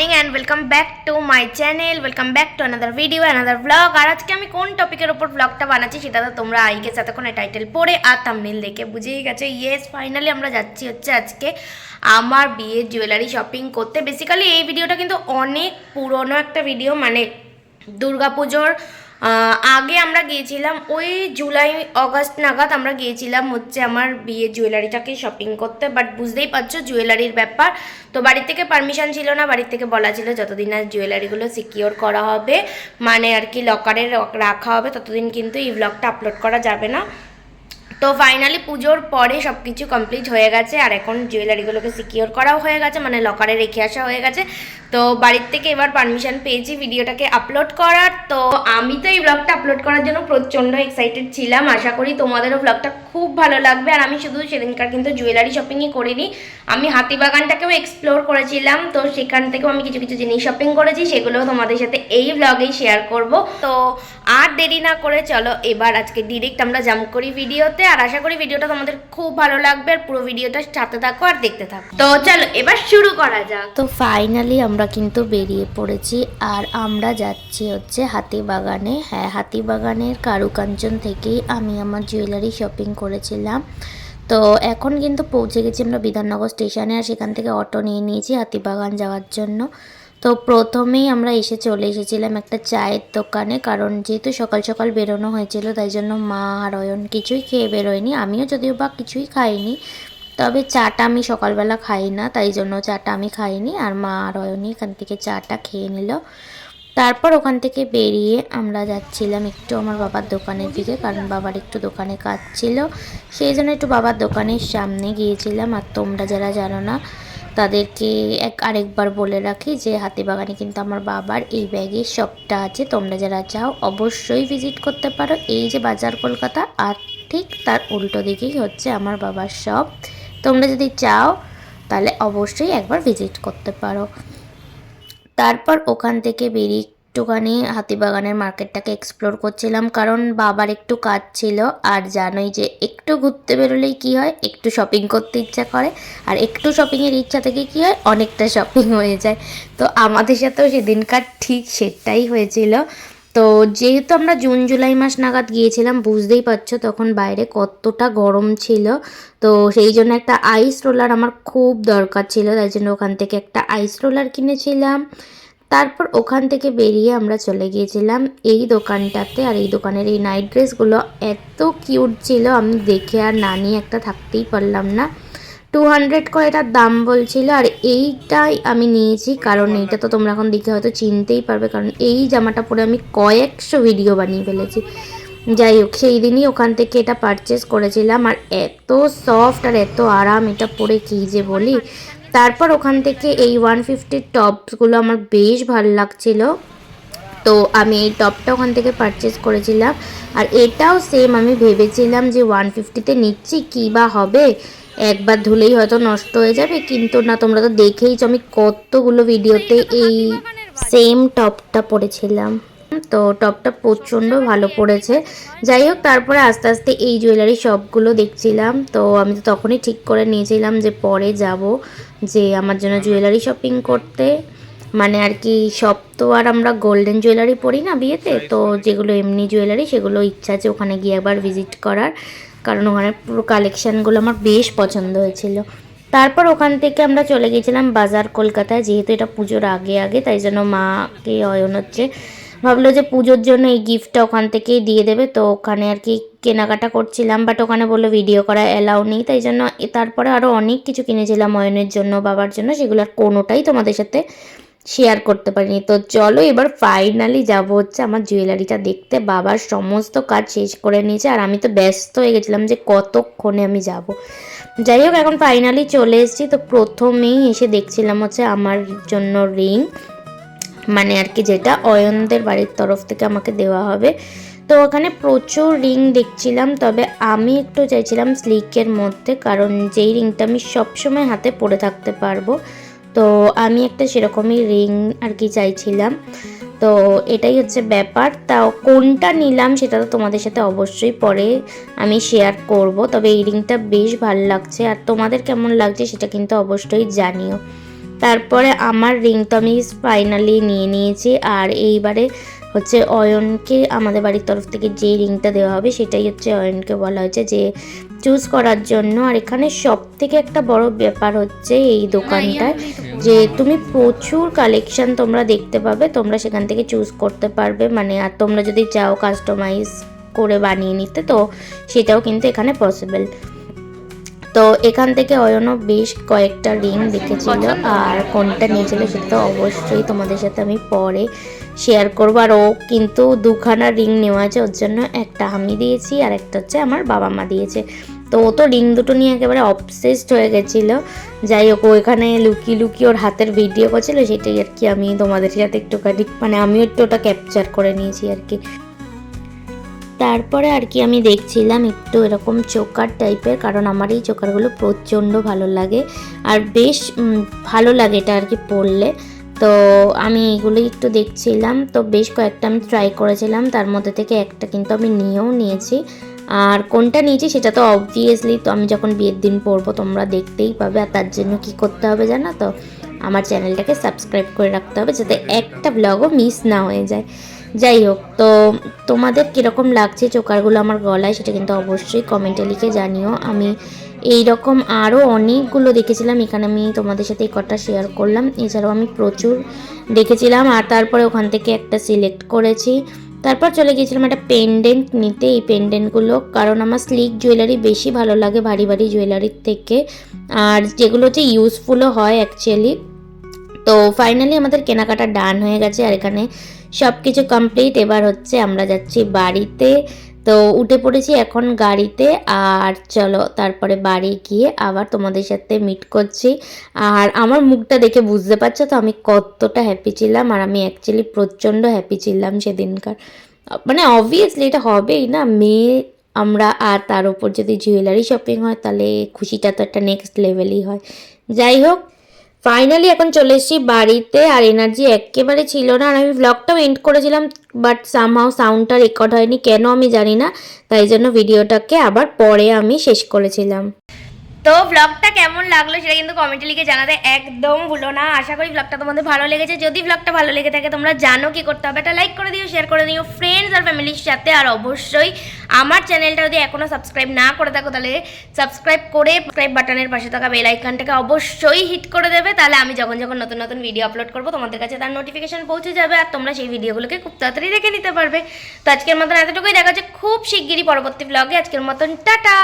Morning and welcome back to my channel, welcome back to another video, another blog. আর আজকে আমি কোন টপিকের ওপর ব্লগটা বানাচ্ছি সেটা তো তোমরা আইকে এতক্ষণ টাইটেল পড়ে আর থাম্বনেল দেখে বুঝেই গেছো। ইয়েস, ফাইনালি আমরা যাচ্ছি আজকে আমার বিয়ের জুয়েলারি শপিং করতে। বেসিক্যালি এই ভিডিওটা কিন্তু অনেক পুরনো একটা ভিডিও, মানে দুর্গাপুজোর আগে আমরা গিয়েছিলাম, ওই জুলাই অগাস্ট নাগাদ আমরা গিয়েছিলাম আমার বিয়ের জুয়েলারিটাকে শপিং করতে। বাট বুঝতেই পারছো জুয়েলারির ব্যাপার, তো বাড়ির থেকে পারমিশন ছিল না। বাড়ির থেকে বলা ছিল যতদিন না জুয়েলারিগুলো সিকিওর করা হবে, মানে আর কি লকারে রাখা হবে, ততদিন কিন্তু এই ব্লগটা আপলোড করা যাবে না। তো ফাইনালি পুজোর পরে সব কিছু কমপ্লিট হয়ে গেছে, আর এখন জুয়েলারিগুলোকে সিকিওর করাও হয়ে গেছে, মানে লকারে রেখে আসা হয়ে গেছে। তো বাড়ির থেকে এবার পারমিশন পেয়েছি ভিডিওটাকে আপলোড করার। তো আমি তো এই ব্লগটা আপলোড করার জন্য প্রচণ্ড এক্সাইটেড ছিলাম। আশা করি তোমাদেরও ব্লগটা খুব ভালো লাগবে। আর আমি শুধু সেদিনকার কিন্তু জুয়েলারি শপিংই করিনি, আমি হাতিবাগানটাকেও এক্সপ্লোর করেছিলাম। তো সেখান থেকেও আমি কিছু কিছু জিনিস শপিং করেছি, সেগুলোও তোমাদের সাথে এই ব্লগেই শেয়ার করব। তো আর দেরি না করে চলো এবার আজকে ডিরেক্ট আমরা জাম্প করি ভিডিওতে। আর আশা করি ভিডিওটা তোমাদের খুব ভালো লাগবে, আর পুরো ভিডিওটা সাথে থাকো আর দেখতে থাকো। তো চলো এবার শুরু করা যাক। তো ফাইনালি আমরা কিন্তু বেরিয়ে পড়েছি, আর আমরা যাচ্ছি হাতিবাগানে। হ্যাঁ, হাতিবাগানের কারুকাঞ্চন থেকেই আমি আমার জুয়েলারি শপিং করেছিলাম। তো এখন কিন্তু পৌঁছে গেছি আমরা বিধাননগর স্টেশনে, আর সেখান থেকে অটো নিয়ে নিয়েছি হাতিবাগান যাওয়ার জন্য। তো প্রথমেই আমরা চলে এসেছিলাম একটা চায়ের দোকানে, কারণ যেহেতু সকাল সকাল বেরোনো হয়েছিল, তাই জন্য মা আর অয়ন কিছুই খেয়ে বেরোয়নি। আমিও যদিও বা কিছুই খাইনি, তবে চাটা আমি সকালবেলা খাই না, তাই জন্য চাটা আমি খাইনি, আর মা আর অয়নি এখান থেকে চাটা খেয়ে নিল। তারপর ওখান থেকে বেরিয়ে আমরা যাচ্ছিলাম একটু আমার বাবার দোকানের দিকে, কারণ বাবার একটু দোকানে কাজ ছিল, সেই জন্য একটু বাবার দোকানের সামনে গিয়েছিলাম। আর তোমরা যারা জানো না তাদেরকে আরেকবার বলে রাখি যে হাতিবাগানে কিন্তু আমার বাবার এই ব্যাগের শপটা আছে। তোমরা যারা চাও অবশ্যই ভিজিট করতে পারো। এই যে বাজার কলকাতা, আর ঠিক তার উল্টো দিকেই আমার বাবার শপ। তোমরা যদি চাও তাহলে অবশ্যই একবার ভিজিট করতে পারো। তারপর ওখান থেকে বেরিয়ে একটুখানি হাতিবাগানের মার্কেটটাকে এক্সপ্লোর করছিলাম, কারণ বাবার একটু কাজ ছিল। আর জানোই যে একটু ঘুরতে বেরোলেই কী হয়, একটু শপিং করতে ইচ্ছা করে, আর একটু শপিংয়ের ইচ্ছা থেকে কী হয়, অনেকটা শপিং হয়ে যায়। তো আমাদের সাথেও সেদিনকার ঠিক সেটাই হয়েছিল। তো যেহেতু আমরা জুন জুলাই মাস নাগাদ গিয়েছিলাম, বুঝতেই পারছো তখন বাইরে কতটা গরম ছিল। তো সেই জন্য একটা আইস রোলার আমার খুব দরকার ছিল, তাই জন্য ওখান থেকে একটা আইস রোলার কিনেছিলাম। তারপর ওখান থেকে বেরিয়ে আমরা চলে গিয়েছিলাম এই দোকানটাতে, আর এই দোকানের এই নাইট ড্রেসগুলো এত কিউট ছিল, আমি দেখে আর না নিয়ে একটা থাকতেই পারলাম না। 200 করে এটার দাম বলছিল, আর এইটাই আমি নিয়েছি, কারণ এইটা তো তোমরা এখন দেখে হয়তো চিনতেই পারবে, কারণ এই জামাটা পরে আমি কয়েকশো ভিডিও বানিয়ে ফেলেছি। যাই হোক, সেই দিনই ওখান থেকে এটা পারচেস করেছিলাম, আর এত সফট আর এত আরাম এটা পরে কী যে বলি। তারপর ওখান থেকে এই 150 টপসগুলো আমার বেশ ভালো লাগছিলো, তো আমি এই টপটা ওখান থেকে পারচেস করেছিলাম। আর এটাও সেম, আমি ভেবেছিলাম যে 150-তে নিচ্ছি কী বা হবে, একবার ধুলেই হয়তো নষ্ট হয়ে যাবে, কিন্তু না, তোমরা তো দেখেইছো আমি কতগুলো ভিডিওতে এই সেম টপটা পরেছিলাম। তো টপটা প্রচণ্ড ভালো পড়েছে। যাই হোক, তারপরে আস্তে আস্তে এই জুয়েলারি শপগুলো দেখছিলাম। তো আমি তো তখনই ঠিক করে নিয়েছিলাম যে পরে যাব, যে আমার জন্য জুয়েলারি শপিং করতে, মানে আর কি সব তো আর আমরা গোল্ডেন জুয়েলারি পরি না বিয়েতে, তো যেগুলো এমনি জুয়েলারি সেগুলো ইচ্ছা আছে ওখানে গিয়ে একবার ভিজিট করার, কারণ ওখানে পুরো কালেকশানগুলো আমার বেশ পছন্দ হয়েছিল। তারপর ওখান থেকে আমরা চলে গিয়েছিলাম বাজার কলকাতায়, যেহেতু এটা পুজোর আগে আগে, তাই জন্য মাকে অয়ন ভাবলো যে পুজোর জন্য এই গিফটটা ওখান থেকেই দিয়ে দেবে। তো ওখানে আর কি কেনাকাটা করছিলাম, বাট ওখানে বললো ভিডিও করা অ্যালাউ নেই, তাই জন্য তারপরে আরও অনেক কিছু কিনেছিলাম অয়নের জন্য, বাবার জন্য, সেগুলো আর কোনোটাই তোমাদের সাথে শেয়ার করতে পারিনি। তো চলো এবার ফাইনালি যাবো আমার জুয়েলারিটা দেখতে। বাবার সমস্ত কাজ শেষ করে নিয়েছে, আর আমি তো ব্যস্ত হয়ে গেছিলাম যে কতক্ষণে আমি যাব। যাই হোক, এখন ফাইনালি চলে এসেছি। তো প্রথমেই এসে দেখছিলাম আমার জন্য রিং, মানে আর কি যেটা অয়নদের বাড়ির তরফ থেকে আমাকে দেওয়া হবে। তো ওখানে প্রচুর রিং দেখছিলাম, তবে আমি একটু চাইছিলাম স্লিকের মধ্যে, কারণ যেই রিংটা আমি সবসময় হাতে পরে থাকতে পারবো, তো আমি একটা সেরকমই রিং আর কি চাইছিলাম। তো এটাই ব্যাপার। তাও কোনটা নিলাম সেটা তো তোমাদের সাথে অবশ্যই পরে আমি শেয়ার করব, তবে এই রিংটা বেশ ভালো লাগছে, আর তোমাদের কেমন লাগছে সেটা কিন্তু অবশ্যই জানিও। তারপরে আমার রিং তো আমি ফাইনালি নিয়ে নিয়েছি। আর এইবারে হচ্ছে অয়নকে আমাদের বাড়ির তরফ থেকে যে রিংটা দেওয়া হবে সেটাই হচ্ছে অয়নকে বলা হয়েছে যে চুজ করার জন্য। আর এখানে সব থেকে একটা বড় ব্যাপার হচ্ছে এই দোকানটায় যে তুমি প্রচুর কালেকশন তোমরা দেখতে পাবে, তোমরা সেখান থেকে চুজ করতে পারবে, মানে আর তোমরা যদি চাও কাস্টমাইজ করে বানিয়ে নিতে তো সেটাও কিন্তু এখানে পসিবল। তো এখান থেকে অয়নও বেশ কয়েকটা রিং দেখেছিল, আর কোনটা নিয়েছিল সেটা তো অবশ্যই তোমাদের সাথে আমি পরে শেয়ার করবো। আর ও কিন্তু দুখানা রিং নেওয়া আছে, ওর জন্য একটা আমি দিয়েছি আর একটা হচ্ছে আমার বাবা মা দিয়েছে। তো ও তো রিং দুটো নিয়ে একেবারে অবসেসড হয়ে গেছিলো। যাই হোক, ও এখানে লুকিয়ে লুকিয়ে ওর হাতের ভিডিও করছিল, সেটাই আর কি আমি তোমাদের সাথে একটুখানি মানে আমিও একটু ওটা ক্যাপচার করে নিয়েছি আর কি। তারপরে আর কি আমি দেখছিলাম একটু এরকম চোকার টাইপের, কারণ আমার এই চোকারগুলো প্রচণ্ড ভালো লাগে আর বেশ ভালো লাগে এটা আর কি পরলে। তো আমি এগুলোই একটু দেখছিলাম, তো বেশ কয়েকটা আমি ট্রাই করেছিলাম, তার মধ্যে থেকে একটা কিন্তু আমি নিয়েও নিয়েছি। আর কোনটা নিয়েছি সেটা তো অবভিয়াসলি তো আমি যখন বিয়ের দিন পরবো তোমরা দেখতেই পাবে। আর তার জন্য কি করতে হবে জানো তো, আমার চ্যানেলটাকে সাবস্ক্রাইব করে রাখতে হবে যাতে একটা ব্লগও মিস না হয়ে যায়। যাই হোক, তো তোমাদের কীরকম লাগছে চোকারগুলো আমার গলায় সেটা কিন্তু অবশ্যই কমেন্টে লিখে জানিও। আমি এই রকম আরও অনেকগুলো দেখেছিলাম, এখানে আমি তোমাদের সাথে এই কটা শেয়ার করলাম, এছাড়াও আমি প্রচুর দেখেছিলাম। আর তারপরে ওখান থেকে একটা সিলেক্ট করেছি, তারপর চলে গিয়েছিলাম একটা পেন্ডেন্ট নিতে। এই পেন্ডেন্টগুলো কারণ আমার স্লিক জুয়েলারি বেশি ভালো লাগে ভারী ভারী জুয়েলারির থেকে, আর যেগুলো হচ্ছে ইউজফুলও হয় অ্যাকচুয়ালি। তো ফাইনালি আমাদের কেনাকাটা ডান হয়ে গেছে, আর এখানে সব কিছু কমপ্লিট। এবার হচ্ছে আমরা যাচ্ছি বাড়িতে, তো উঠে পড়েছি এখন গাড়িতে। আর চলো তারপরে বাড়ি গিয়ে আবার তোমাদের সাথে মিট করছি। আর আমার মুখটা দেখে বুঝতে পারছো তো আমি কতটা হ্যাপি ছিলাম, আর আমি অ্যাকচুয়ালি প্রচণ্ড হ্যাপি ছিলাম সেদিনকার। মানে অবভিয়াসলি এটা হবেই না, মেয়ে আমরা, আর তার উপর যদি জুয়েলারি শপিং হয় তাহলে খুশিটা তো একটা নেক্সট লেভেলই হয়। যাই হোক, ফাইনালি এখন চলে এসেছি বাড়িতে, আর এনার্জি একেবারে ছিল না। আর আমি ব্লগটাও এন্ড করেছিলাম, বাট সামহাও সাউন্ডটা রেকর্ড হয়নি কেন আমি জানি না, তাই জন্য ভিডিওটাকে আবার পরে আমি শেষ করেছিলাম। তো ব্লগটা কেমন লাগলো সেটা কিন্তু কমেন্টে লিখে জানাতে একদম ভুলো না। আশা করি ব্লগটা তোমাদের ভালো লেগেছে। যদি ব্লগটা ভালো লেগে থাকে তোমরা জানো কি করতে হবে, একটা লাইক করে দিও, শেয়ার করে দিও ফ্রেন্ডস আর ফ্যামিলির সাথে। আর অবশ্যই আমার চ্যানেলটা যদি এখনও সাবস্ক্রাইব না করে থাকো তাহলে সাবস্ক্রাইব করে সাবস্ক্রাইব বাটনের পাশে থাকা বেল আইকনটাকে অবশ্যই হিট করে দেবে, তাহলে আমি যখন যখন নতুন নতুন ভিডিও আপলোড করবো তোমাদের কাছে তার নোটিফিকেশন পৌঁছে যাবে, আর তোমরা সেই ভিডিওগুলোকে খুব তাড়াতাড়ি দেখে নিতে পারবে। তো আজকের মতন এতটুকুই, দেখা যাচ্ছে খুব শিগগিরই পরবর্তী ব্লগে। আজকের মতন টাটা।